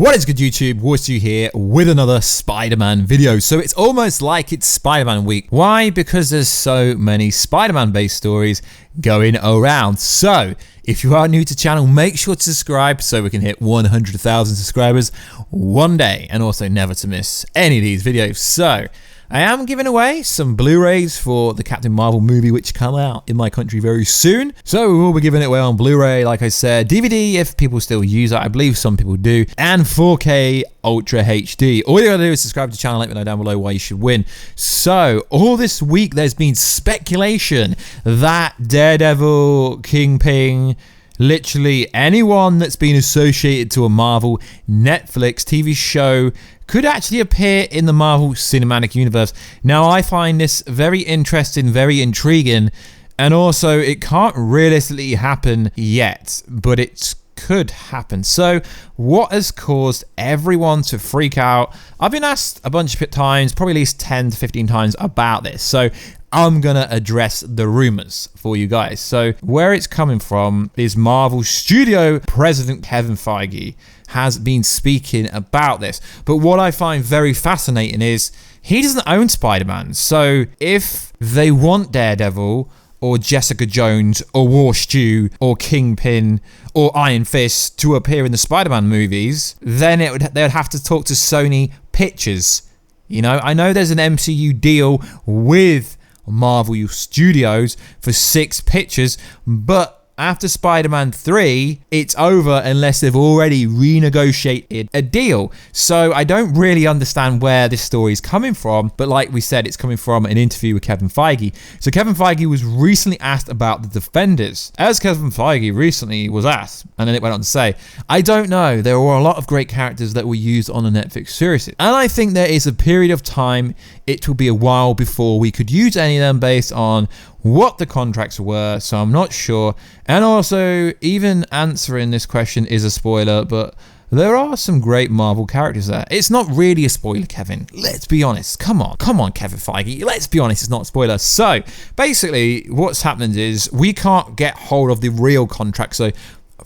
What is good, YouTube? Warstu here with another Spider-Man video. So it's almost like it's Spider-Man week. Why? Because there's so many Spider-Man based stories going around. So if you are new to the channel, make sure to subscribe so we can hit 100,000 subscribers one day, and also never to miss any of these videos. So I am giving away some Blu-rays for the Captain Marvel movie, which come out in my country very soon. So we will be giving it away on Blu-ray, like I said, DVD if people still use it. I believe some people do, and 4K Ultra HD. All you gotta do is subscribe to the channel, let me know down below why you should win. So all this week there's been speculation that Daredevil, Kingpin, literally anyone that's been associated to a Marvel Netflix TV show could actually appear in the Marvel Cinematic Universe. Now, I find this very interesting, very intriguing, and also it can't realistically happen yet, but it could happen. So what has caused everyone to freak out? I've been asked a bunch of times, probably at least 10 to 15 times about this. So I'm gonna address the rumors for you guys. So where it's coming from is Marvel Studio President Kevin Feige has been speaking about this. But what I find very fascinating is he doesn't own Spider-Man. So if they want Daredevil or Jessica Jones or Warstu or Kingpin or IronFirst to appear in the Spider-Man movies, then they would have to talk to Sony Pictures. You know, I know there's an MCU deal with Marvel Studios for 6 pictures, but after Spider-Man 3, it's over unless they've already renegotiated a deal. So I don't really understand where this story is coming from, but like we said, it's coming from an interview with Kevin Feige. So Kevin Feige was recently asked about the Defenders. As Kevin Feige recently was asked, and then it went on to say, I don't know, there were a lot of great characters that were used on the Netflix series. And I think there is a period of time, it will be a while before we could use any of them based on what the contracts were, so I'm not sure. And also, even answering this question is a spoiler, but there are some great Marvel characters there. It's not really a spoiler, Kevin. Let's be honest. Come on, Kevin Feige. Let's be honest, it's not a spoiler. So, basically, what's happened is we can't get hold of the real contract. So,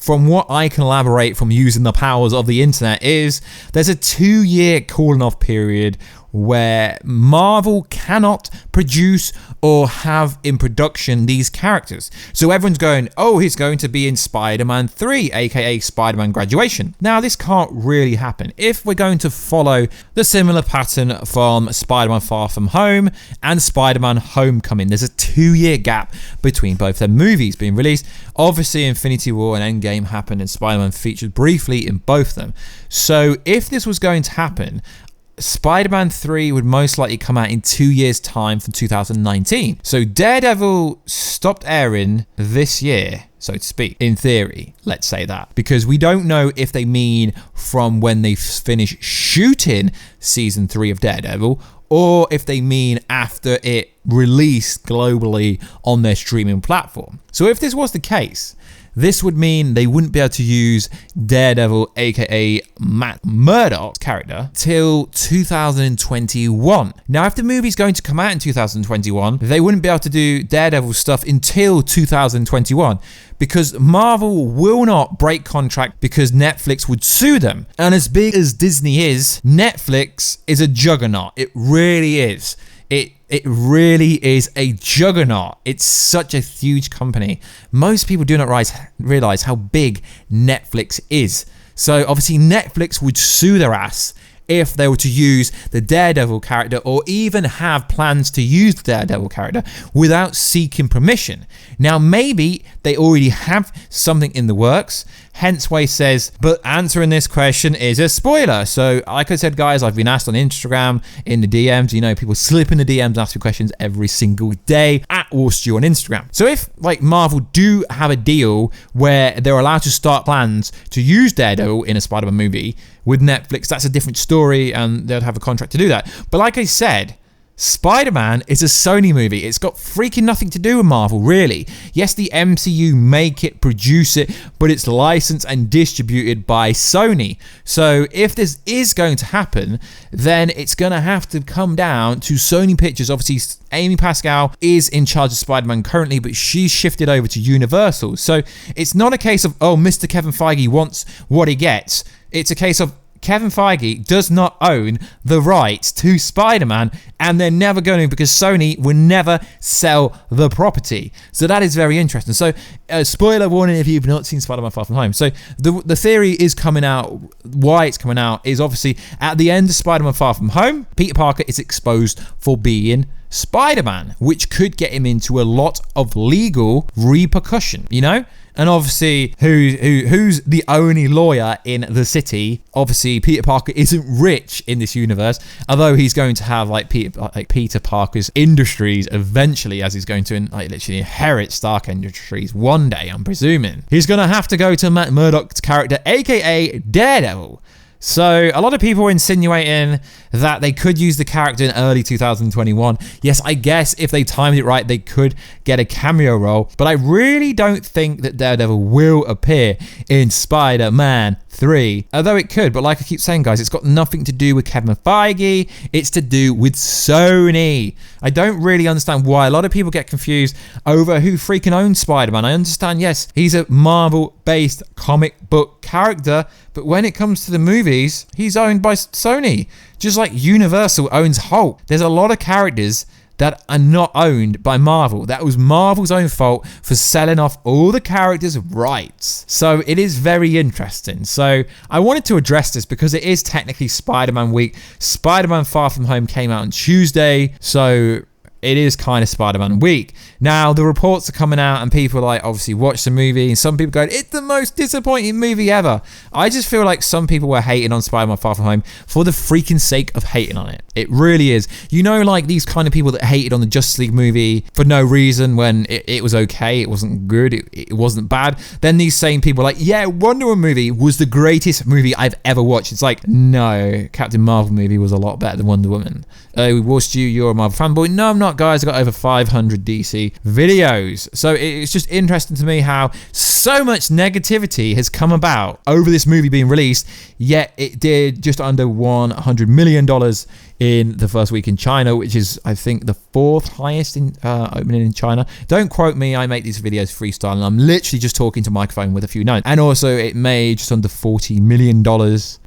from what I can elaborate from using the powers of the internet is there's a 2-year cooling off period where Marvel cannot produce or have in production these characters. So everyone's going, oh, he's going to be in Spider-Man 3, aka Spider-Man Graduation. Now, this can't really happen. If we're going to follow the similar pattern from Spider-Man Far From Home and Spider-Man Homecoming, there's a 2-year gap between both their movies being released. Obviously, Infinity War and EndGame happened and Spider-Man featured briefly in both of them. So if this was going to happen, Spider-Man 3 would most likely come out in 2 years' time from 2019. So Daredevil stopped airing this year, so to speak, in theory, let's say that. Because we don't know if they mean from when they finish shooting season 3 of Daredevil, or if they mean after it released globally on their streaming platform. So if this was the case, this would mean they wouldn't be able to use Daredevil, aka Matt Murdock's character, till 2021. Now, if the movie's going to come out in 2021, they wouldn't be able to do Daredevil stuff until 2021, because Marvel will not break contract because Netflix would sue them. And as big as Disney is, Netflix is a juggernaut. It really is. It really is a juggernaut. It's such a huge company. Most people do not realize how big Netflix is. So obviously Netflix would sue their ass if they were to use the Daredevil character or even have plans to use the Daredevil character without seeking permission. Now, maybe they already have something in the works, hence why he says, but answering this question is a spoiler. So, like I said, guys, I've been asked on Instagram, in the DMs, you know, people slip in the DMs and ask me questions every single day at Warstu on Instagram. So if, like, Marvel do have a deal where they're allowed to start plans to use Daredevil in a Spider-Man movie with Netflix, that's a different story, and they'd have a contract to do that. But like I said, Spider-Man is a Sony movie. It's got freaking nothing to do with Marvel, really. Yes, the MCU make it, produce it, but it's licensed and distributed by Sony. So if this is going to happen, then it's going to have to come down to Sony Pictures. Obviously, Amy Pascal is in charge of Spider-Man currently, but she's shifted over to Universal. So it's not a case of, oh, Mr. Kevin Feige wants what he gets. It's a case of Kevin Feige does not own the rights to Spider-Man, and they're never going to, because Sony will never sell the property. So that is very interesting. So spoiler warning if you've not seen Spider-Man Far From Home. So the theory is coming out, why it's coming out is obviously at the end of Spider-Man Far From Home, Peter Parker is exposed for being Spider-Man, which could get him into a lot of legal repercussion, you know? And obviously, who's the only lawyer in the city? Obviously, Peter Parker isn't rich in this universe, although he's going to have like Peter Parker's Industries eventually, as he's going to literally inherit Stark Industries one day, I'm presuming. He's going to have to go to Matt Murdock's character, aka Daredevil. So a lot of people are insinuating that they could use the character in early 2021. Yes, I guess if they timed it right, they could get a cameo role. But I really don't think that Daredevil will appear in Spider-Man 3. Although it could, but like I keep saying, guys, it's got nothing to do with Kevin Feige. It's to do with Sony. I don't really understand why a lot of people get confused over who freaking owns Spider-Man. I understand, yes, he's a Marvel-based comic book character, but when it comes to the movies, he's owned by Sony. Just like Universal owns Hulk. There's a lot of characters that are not owned by Marvel. That was Marvel's own fault for selling off all the characters' rights. So it is very interesting. So I wanted to address this because it is technically Spider-Man week. Spider-Man Far From Home came out on Tuesday, so it is kind of Spider-Man week. Now, the reports are coming out and people like obviously watch the movie, and some people go, it's the most disappointing movie ever. I just feel like some people were hating on Spider-Man Far From Home for the freaking sake of hating on it. It really is. You know, like these kind of people that hated on the Justice League movie for no reason when it was okay, it wasn't good, it wasn't bad. Then these same people are like, yeah, Wonder Woman movie was the greatest movie I've ever watched. It's like, no, Captain Marvel movie was a lot better than Wonder Woman. Warstu, you're a Marvel fanboy. No, I'm not, guys. I got over 500 DC videos. So it's just interesting to me how so much negativity has come about over this movie being released, yet it did just under $100 million in the first week in China, which is, I think, the 4th highest in opening in China. Don't quote me, I make these videos freestyle, and I'm literally just talking to a microphone with a few notes. And also, it made just under $40 million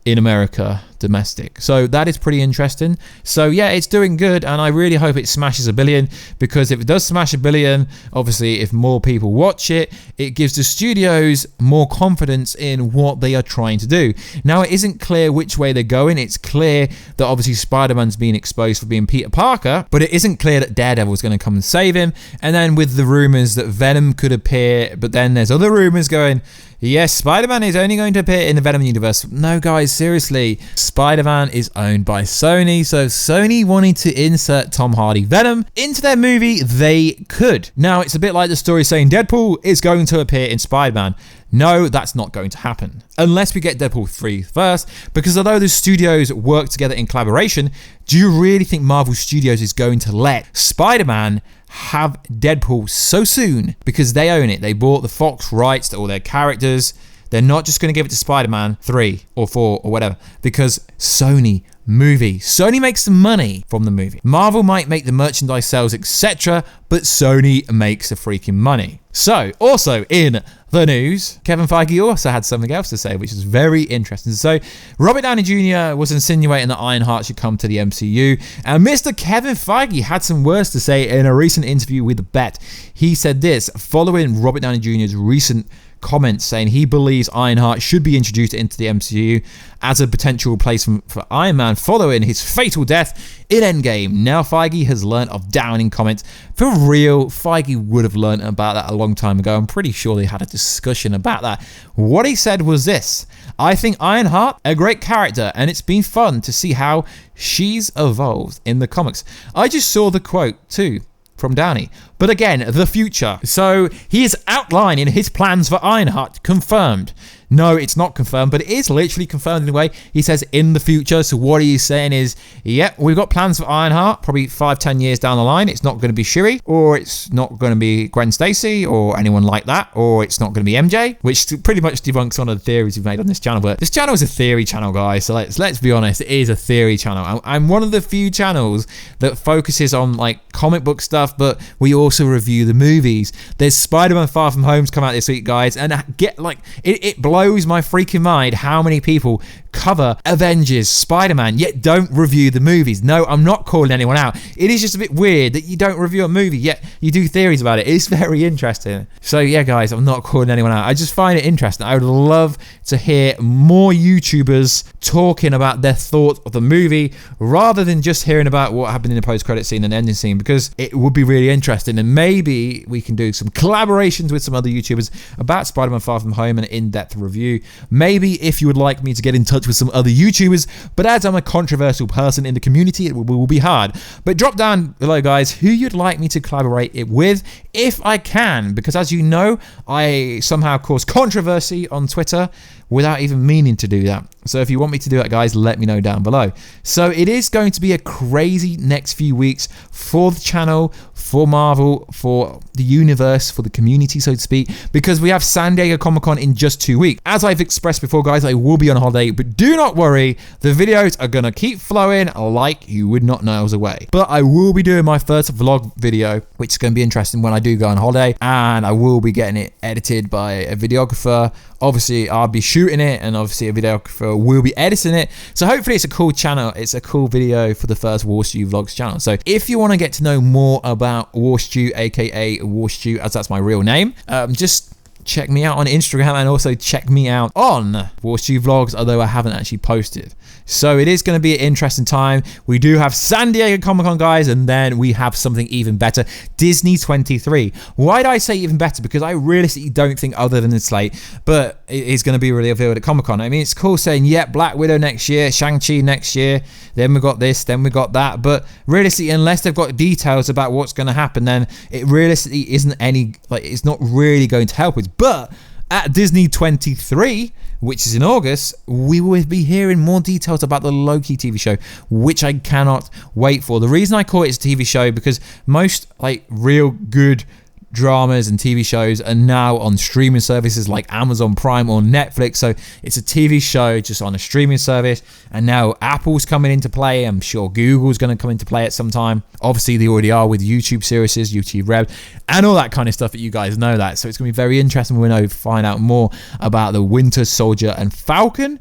in America domestic. So that is pretty interesting. So yeah, it's doing good, and I really hope it smashes $1 billion, because if it does smash $1 billion, obviously if more people watch it, it gives the studios more confidence in what they are trying to do. Now, it isn't clear which way they're going. It's clear that obviously Spider-Man's being exposed for being Peter Parker, but it isn't clear that Daredevil is going to come and save him. And then with the rumors that Venom could appear, but then there's other rumors going, yes, Spider-Man is only going to appear in the Venom universe. No, guys, seriously. Spider-Man is owned by Sony, so Sony wanting to insert Tom Hardy Venom into their movie, they could. Now, it's a bit like the story saying Deadpool is going to appear in Spider-Man. No, that's not going to happen unless we get Deadpool 3 first, because although the studios work together in collaboration, do you really think Marvel Studios is going to let Spider-Man have Deadpool so soon? Because they own it. They bought the Fox rights to all their characters. They're not just going to give it to Spider-Man 3 or 4 or whatever, because Sony makes the money from the movie. Marvel might make the merchandise sales, etc., but Sony makes the freaking money. So, also in the news, Kevin Feige also had something else to say, which is very interesting. So, Robert Downey Jr. was insinuating that IronHeart should come to the MCU, and Mr. Kevin Feige had some words to say in a recent interview with The Bet. He said this, following Robert Downey Jr.'s recent comments saying he believes IronHeart should be introduced into the MCU as a potential replacement for Iron Man following his fatal death in EndGame. Now Feige has learnt of Downing comments. For real, Feige would have learnt about that a long time ago. I'm pretty sure they had a discussion about that. What he said was this: I think IronHeart a great character, and it's been fun to see how she's evolved in the comics. I just saw the quote too from Downey. But again, the future. So he is outlining his plans for IronHeart. Confirmed. No, it's not confirmed, but it is literally confirmed in a way. He says in the future. So what he's saying is, yep, we've got plans for IronHeart. Probably 5-10 years down the line. It's not going to be Shuri, or it's not going to be Gwen Stacy, or anyone like that, or it's not going to be MJ, which pretty much debunks one of the theories we've made on this channel. But this channel is a theory channel, guys. So let's be honest, it is a theory channel. I'm one of the few channels that focuses on like comic book stuff, but we also review the movies. There's Spider-Man Far From Home's come out this week, guys, and get like it blows my freaking mind how many people cover Avengers, Spider-Man, yet don't review the movies. No, I'm not calling anyone out. It is just a bit weird that you don't review a movie, yet you do theories about it. It's very interesting. So yeah, guys, I'm not calling anyone out. I just find it interesting. I would love to hear more YouTubers talking about their thoughts of the movie rather than just hearing about what happened in the post-credit scene and ending scene, because it would be really interesting, and maybe we can do some collaborations with some other YouTubers about Spider-Man Far From Home and an in-depth review. Maybe if you would like me to get in touch with some other YouTubers, but as I'm a controversial person in the community, it will be hard. But drop down below, guys, who you'd like me to collaborate it with if I can, because as you know, I somehow cause controversy on Twitter without even meaning to do that. So if you want me to do that, guys, let me know down below. So it is going to be a crazy next few weeks for the channel, for Marvel, for the universe, for the community, so to speak, because we have San Diego Comic-Con in just 2 weeks. As I've expressed before, guys, I will be on holiday, but do not worry, the videos are gonna keep flowing like you would not know I was away. But I will be doing my first vlog video, which is gonna be interesting when I do go on holiday, and I will be getting it edited by a videographer. Obviously, I'll be shooting it, and obviously a videographer will be editing it. So hopefully it's a cool channel. It's a cool video for the first Warstu Vlogs channel. So if you want to get to know more about Warstu, aka Warstu, as that's my real name, just check me out on Instagram, and also check me out on Warstu Vlogs, although I haven't actually posted. So it is going to be an interesting time. We do have San Diego Comic-Con, guys, and then we have something even better, Disney 23. Why do I say even better? Because I realistically don't think, other than the slate, but it is going to be revealed at Comic-Con. I mean, it's cool saying, yeah, Black Widow next year, Shang-Chi next year, then we got this, then we got that, but realistically, unless they've got details about what's going to happen, then it realistically isn't any, like, it's not really going to help us. But at Disney 23, which is in August, we will be hearing more details about the Loki TV show, which I cannot wait for. The reason I call it a TV show, because most like real good dramas and TV shows are now on streaming services like Amazon Prime or Netflix. So it's a TV show just on a streaming service, and now Apple's coming into play. I'm sure Google's going to come into play at some time. Obviously they already are with YouTube series, YouTube Red, and all that kind of stuff that you guys know that. So it's going to be very interesting when we find out more about the Winter Soldier and Falcon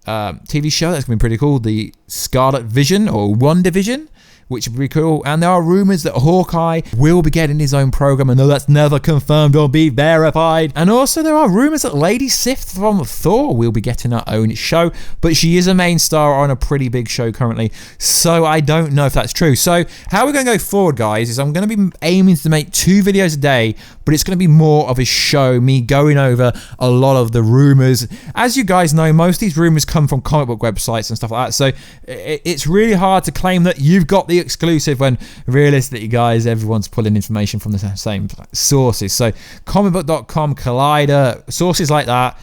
TV show. That's going to be pretty cool. The Scarlet Vision or WandaVision, which would be cool. And there are rumors that Hawkeye will be getting his own program, and though that's never confirmed or be verified. And also there are rumors that Lady Sif from Thor will be getting her own show, but she is a main star on a pretty big show currently, so I don't know if that's true. So how we're going to go forward, guys, is I'm going to be aiming to make 2 videos a day, but it's going to be more of a show, me going over a lot of the rumors. As you guys know, most of these rumors come from comic book websites and stuff like that, so it's really hard to claim that you've got the exclusive when realistically, guys, everyone's pulling information from the same sources. So comicbook.com, Collider, sources like that.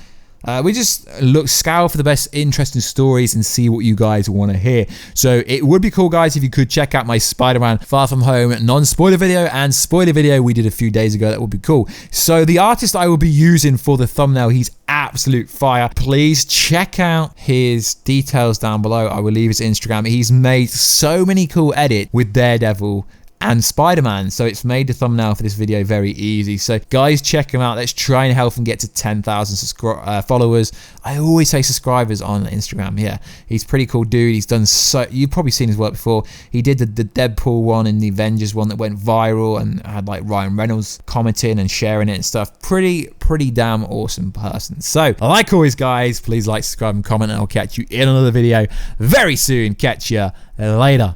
We just scour for the best interesting stories and see what you guys want to hear. So it would be cool, guys, if you could check out my Spider-Man Far From Home non-spoiler video and spoiler video we did a few days ago. That would be cool. So the artist I will be using for the thumbnail, he's absolute fire. Please check out his details down below. I will leave his Instagram. He's made so many cool edits with Daredevil and Spider-Man, so it's made the thumbnail for this video very easy. So guys, check him out. Let's try and help him get to 10,000 followers. I always say subscribers on Instagram. Yeah, he's a pretty cool dude. He's done so, you've probably seen his work before. He did the Deadpool one and the Avengers one that went viral and had like Ryan Reynolds commenting and sharing it and stuff. Pretty damn awesome person. So like always, guys, please like, subscribe and comment, and I'll catch you in another video very soon. Catch ya later.